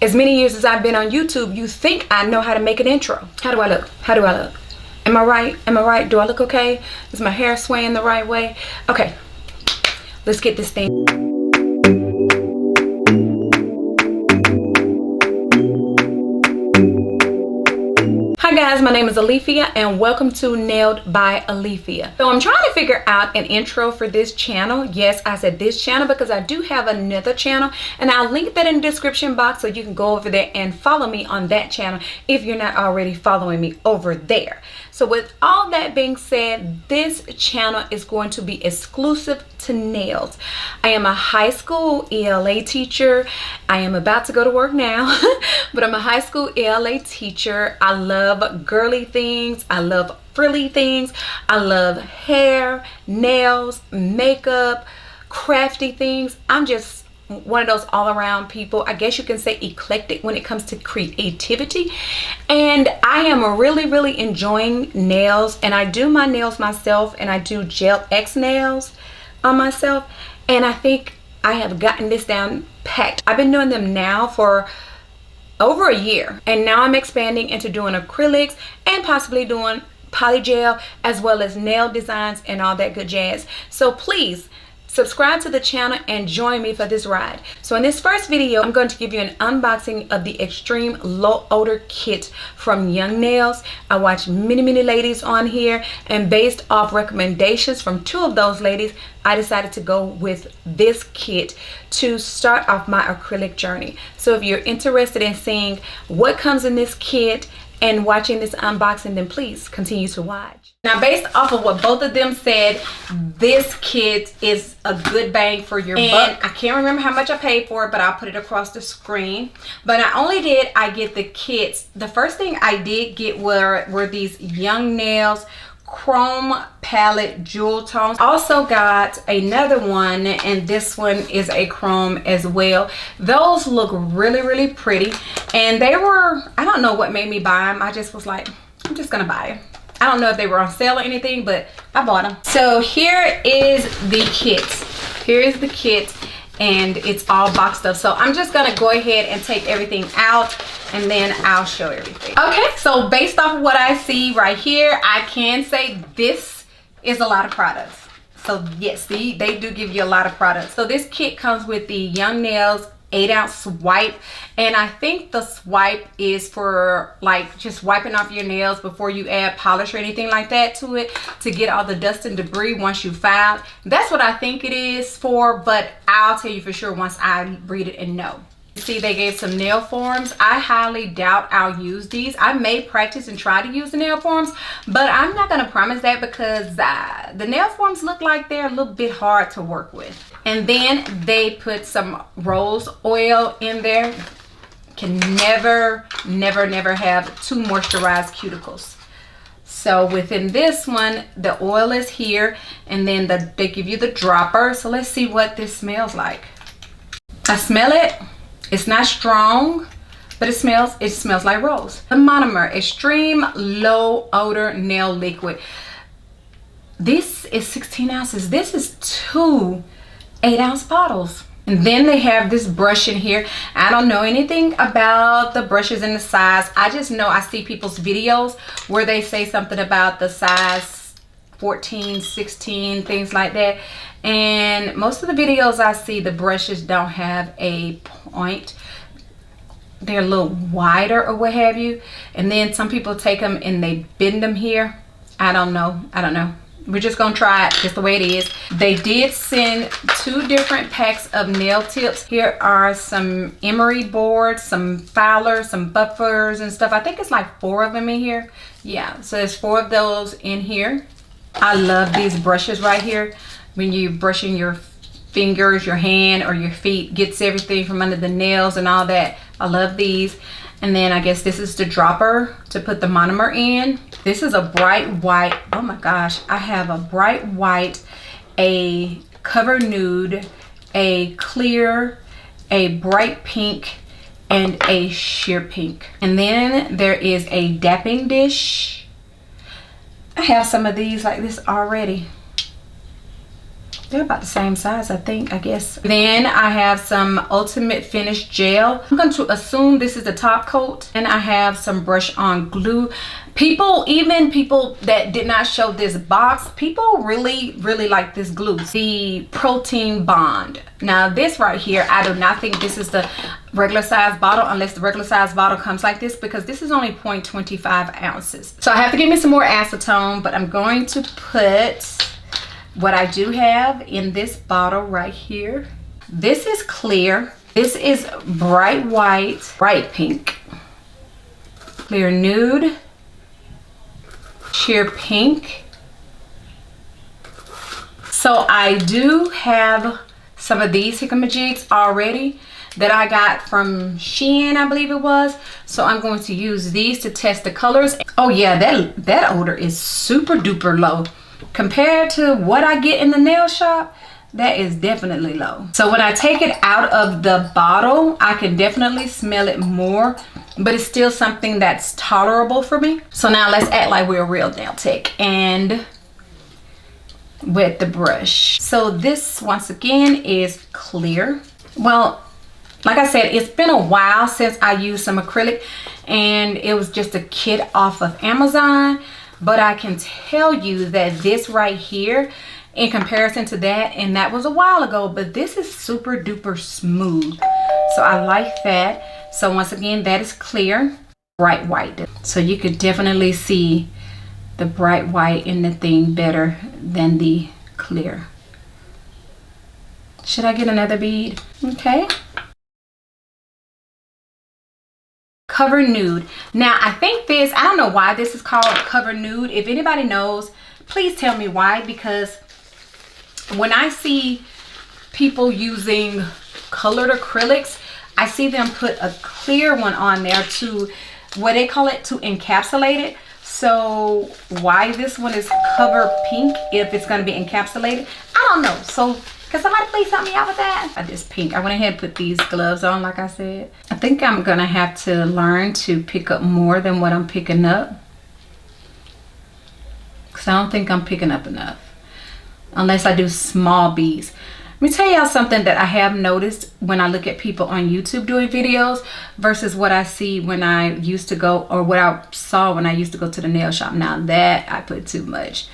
As many years as I've been on YouTube, you think I know how to make an intro. How do I look? How do I look? Am I right? Am I right? Do I look okay? Is my hair swaying the right way? Okay, let's get this thing. Hi guys, my name is Alethea and welcome to Nailed by Alethea. So I'm trying to figure out an intro for this channel. Yes, I said this channel because I do have another channel and I'll link that in the description box so you can go over there and follow me on that channel if you're not already following me over there. So with all that being said, this channel is going to be exclusive to nails. I am a high school ELA teacher. I am about to go to work now, but I'm a high school ELA teacher. I love girly things. I love frilly things. I love hair, nails, makeup, crafty things. I'm just one of those all-around people. I guess you can say eclectic when it comes to creativity, and I am really enjoying nails, and I do my nails myself, and I do gel X nails on myself, and I think I have gotten this down packed. I've been doing them now for over a year, and now I'm expanding into doing acrylics and possibly doing polygel as well as nail designs and all that good jazz. So please subscribe to the channel and join me for this ride. So in this first video, I'm going to give you an unboxing of the Extreme Low Odor Kit from Young Nails. I watched many ladies on here, and based off recommendations from two of those ladies, I decided to go with this kit to start off my acrylic journey. So if you're interested in seeing what comes in this kit and watching this unboxing, then please continue to watch. Now, based off of what both of them said, this kit is a good bang for your buck. I can't remember how much I paid for it, but I'll put it across the screen. But not only did I get the kits, the first thing I did get were these Young Nails chrome palette jewel tones. Also got another one, and this one is a chrome as well. Those look really pretty, and they were, I don't know what made me buy them. I just was like, I'm just gonna buy them. I don't know if they were on sale or anything, but I bought them. So here is the kit. Here is the kit, and it's all boxed up. So I'm just gonna go ahead and take everything out, and then I'll show everything. Okay, so based off of what I see right here, I can say this is a lot of products. So yes, they do give you a lot of products. So this kit comes with the Young Nails 8-ounce swipe, and I think the swipe is for like just wiping off your nails before you add polish or anything like that to it, to get all the dust and debris once you file. That's what I think it is for, but I'll tell you for sure once I read it and know. See, they gave some nail forms. I highly doubt I'll use these. I may practice and try to use the nail forms, but I'm not going to promise that because the nail forms look like they're a little bit hard to work with. And then they put some rose oil in there. Can never have too moisturized cuticles. So within this one, the oil is here, and then they give you the dropper. So let's see what this smells like. I smell it. It's not strong, but it smells like rose. The monomer Extreme Low Odor Nail Liquid. This is 16 ounces. This is 2 8-ounce bottles. And then they have this brush in here. I don't know anything about the brushes and the size. I just know I see people's videos where they say something about the size 14, 16, things like that. And most of the videos I see, the brushes don't have a point. They're a little wider or what have you. And then some people take them and they bend them here. I don't know. We're just gonna try it just the way it is. They did send 2 different packs of nail tips. Here are some emery boards, some filers, some buffers and stuff. I think it's like 4 of them in here. Yeah, so there's 4 of those in here. I love these brushes right here. When you're brushing your fingers, your hand, or your feet, gets everything from under the nails and all that. I love these. And then I guess this is the dropper to put the monomer in. This is a bright white. Oh my gosh, I have a bright white, a cover nude, a clear, a bright pink, and a sheer pink. And then there is a dapping dish. I have some of these like this already. They're about the same size, I think, I guess. Then I have some Ultimate Finish Gel. I'm going to assume this is the top coat. And I have some brush on glue. Even people that did not show this box, people really like this glue. The Protein Bond. Now this right here, I do not think this is the regular size bottle, unless the regular size bottle comes like this, because this is only 0.25 ounces. So I have to give me some more acetone, but I'm going to put what I do have in this bottle right here. This is clear. This is bright white, bright pink, clear nude, sheer pink. So I do have some of these Hickamajigs already that I got from Shein, I believe it was. So I'm going to use these to test the colors. Oh yeah, that odor is super duper low. Compared to what I get in the nail shop, that is definitely low. So when I take it out of the bottle, I can definitely smell it more, but it's still something that's tolerable for me. So now let's act like we're a real nail tech and wet the brush. So this, once again, is clear. Well, like I said, it's been a while since I used some acrylic, and it was just a kit off of Amazon. But I can tell you that this right here, in comparison to that, and that was a while ago, but this is super duper smooth. So I like that. So once again, that is clear, bright white. So you could definitely see the bright white in the thing better than the clear. Should I get another bead? Okay. Cover Nude. Now I think this, I don't know why this is called Cover Nude. If anybody knows, please tell me why, because when I see people using colored acrylics, I see them put a clear one on there to, what they call it, to encapsulate it. So why this one is Cover Pink if it's going to be encapsulated, I don't know. So can somebody please help me out with that? This pink. I went ahead and put these gloves on, like I said. I think I'm going to have to learn to pick up more than what I'm picking up, because I don't think I'm picking up enough unless I do small beads. Let me tell y'all something that I have noticed when I look at people on YouTube doing videos versus what I see when I used to go, or what I saw when I used to go to the nail shop. Now that I put too much,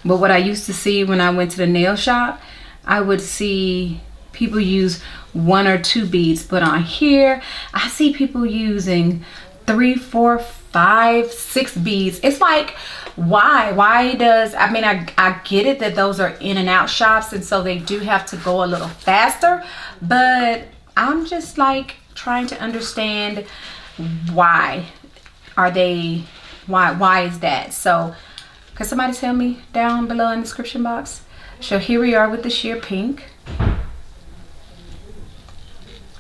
but what I used to see when I went to the nail shop, I would see people use 1 or 2 beads, but on here I see people using 3, 4, 5, 6 beads. It's like, why does, I mean, I get it that those are in and out shops, and so they do have to go a little faster, but I'm just like trying to understand why are they, why is that? So can somebody tell me down below in the description box? So here we are with the sheer pink.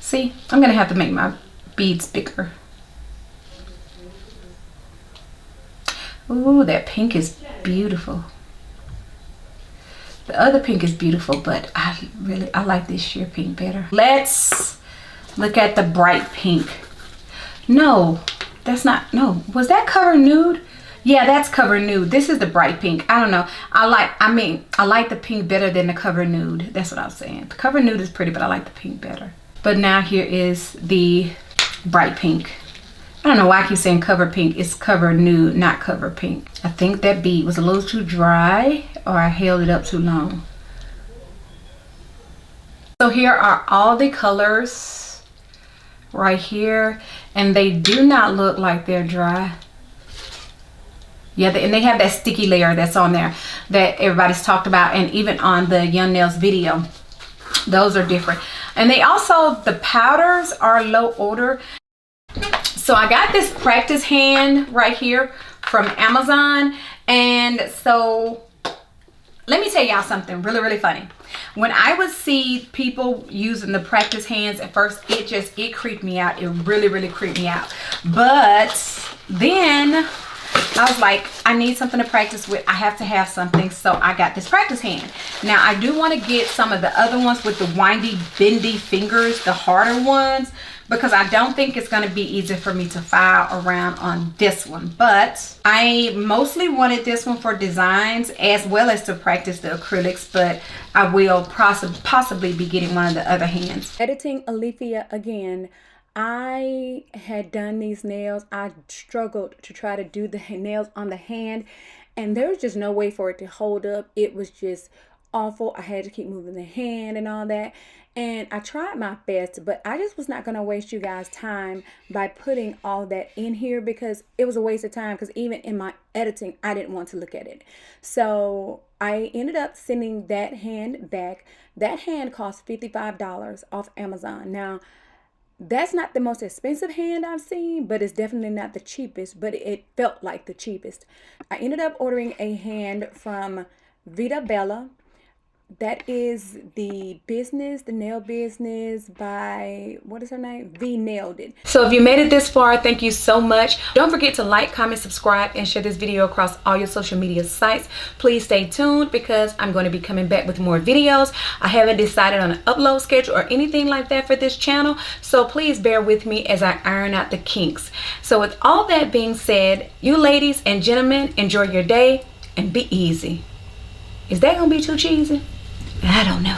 See, I'm gonna have to make my beads bigger. Ooh, that pink is beautiful. The other pink is beautiful, but I like this sheer pink better. Let's look at the bright pink. No, that's not, no, was that Cover Nude? Yeah, that's Cover Nude. This is the bright pink. I don't know. I like the pink better than the Cover Nude. That's what I was saying. The Cover Nude is pretty, but I like the pink better. But now here is the bright pink. I don't know why I keep saying Cover Pink. It's Cover Nude, not Cover Pink. I think that bead was a little too dry, or I held it up too long. So here are all the colors right here, and they do not look like they're dry. Yeah, and they have that sticky layer that's on there that everybody's talked about, and even on the Young Nails video, those are different. And they also, the powders are low odor. So I got this practice hand right here from Amazon, and so let me tell y'all something really funny. When I would see people using the practice hands at first, it creeped me out. It really creeped me out. But then I was like, I need something to practice with. I have to have something. So I got this practice hand. Now I do want to get some of the other ones with the windy, bendy fingers, the harder ones, because I don't think it's going to be easy for me to file around on this one. But I mostly wanted this one for designs as well as to practice the acrylics, but I will possibly be getting one of the other hands. Editing Alethea again. I had done these nails. I struggled to try to do the nails on the hand, and there was just no way for it to hold up. It was just awful. I had to keep moving the hand and all that, and I tried my best, but I just was not going to waste you guys time by putting all that in here, because it was a waste of time, because even in my editing I didn't want to look at it. So I ended up sending that hand back. That hand cost $55 off Amazon. Now that's not the most expensive hand I've seen, but it's definitely not the cheapest, but it felt like the cheapest. I ended up ordering a hand from Vita Bella. That is the nail business by, what is her name? V Nailed It. So if you made it this far, thank you so much. Don't forget to like, comment, subscribe, and share this video across all your social media sites. Please stay tuned, because I'm going to be coming back with more videos. I haven't decided on an upload schedule or anything like that for this channel, so please bear with me as I iron out the kinks. So with all that being said, you ladies and gentlemen, enjoy your day and be easy. Is that gonna be too cheesy? I don't know.